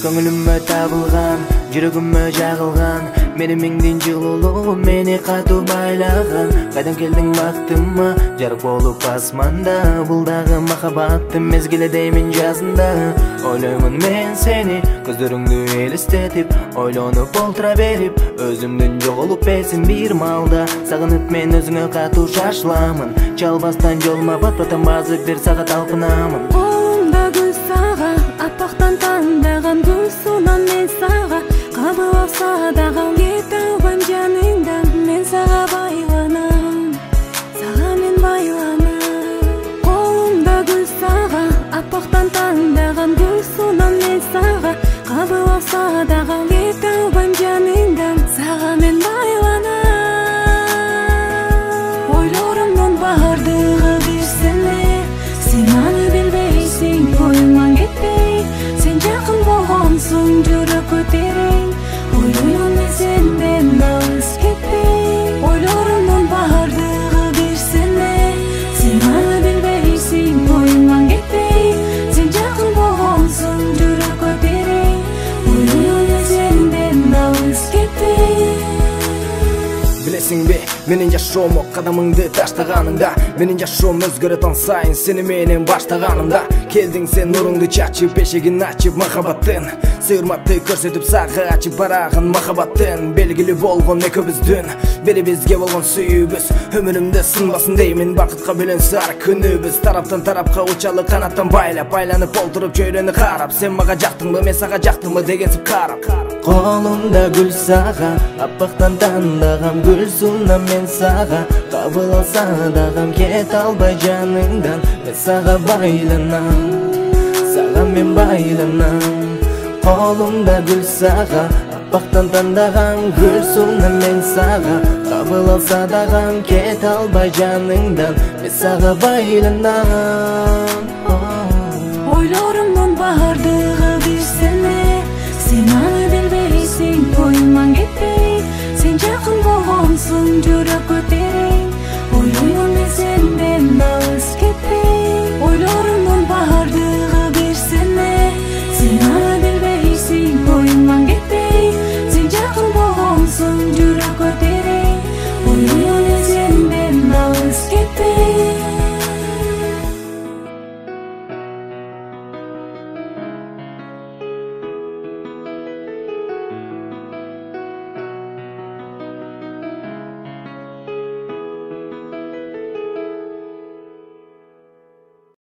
Көңіліме табылған, жүрегіме жағылған, мені меңден жылулу мені қату байлаған. Қайдан келдің бақтыма, жарық болып асманда, бұлдағы махаббаттың мезгілі деймін жазында. Ойлаймын мен сені, көздеріңді елестетіп, ойланып олтыра беріп, өзімден жоғылып бесін бір малда. Сағынып мен өзіңе қату шашламын, жалбастан жолма батпатан базы бір сағат алпынамын. Қолымда гүл саға, аппақтан таңдаған гүл суынан мен саға, қабыл алса дағы кете албайм жаныңдан. Мен саға байланам, саға мен байланам. Қолымда гүл саға, аппақтан таңдаған гүл суынан мен саға, қабыл алса дағы кете албайм жаныңдан. Саға мен байланам. Ойларымның бардығы бір сені, сен аны білбейсің, ойыңнан кетпей. Сен жақын болғансың, жүрек көтерейін, ойлаймын мен сенден алыс кетпей. Ойларымның бардығы бір сені, сен аны білбейсің, ойыңнан кетпей. Сен жақын болғансың, жүрек көтерейін, ойлаймын мен сенден алыс кетпей. Білесің бе, менің жашуым қадамыңды таштағаныңда, менің жашуым өзгеретін сайын сені менен баштағанымда. Келдің сен нұрыңды чачып, бешегін açып махаббаттың, сыйырматты көрсетіп саға açып барағын махаббаттың. Белгілі болған екеуміздің, бері бізге болған сүйібіз, өмірімді сынбасын деймін, бақытқа бөленсе ар күнібіз. Тараптан тарапқа ұчалы қанаттан байлап, байланып олтырып жөйлені қарап, сен маға жақтың ба, мен саға жақтың ба дегенсіп қарап. Қолымда гүл саға, аппақтан таңдаған гүл суынан мен саға, қабыл алса дағам кет албай жаныңдан. Мен саға байланам, саға мен байланам. Қолымда гүл саға, аппақтан таңдаған гүл суынан мен саға, қабыл алса дағам кет албай жаныңдан. Мен саға байланам. Ойларымның бардығы бір сені, сен аны білбейсің, ойыңнан кетпей. Сен жақын болғансың, жүрек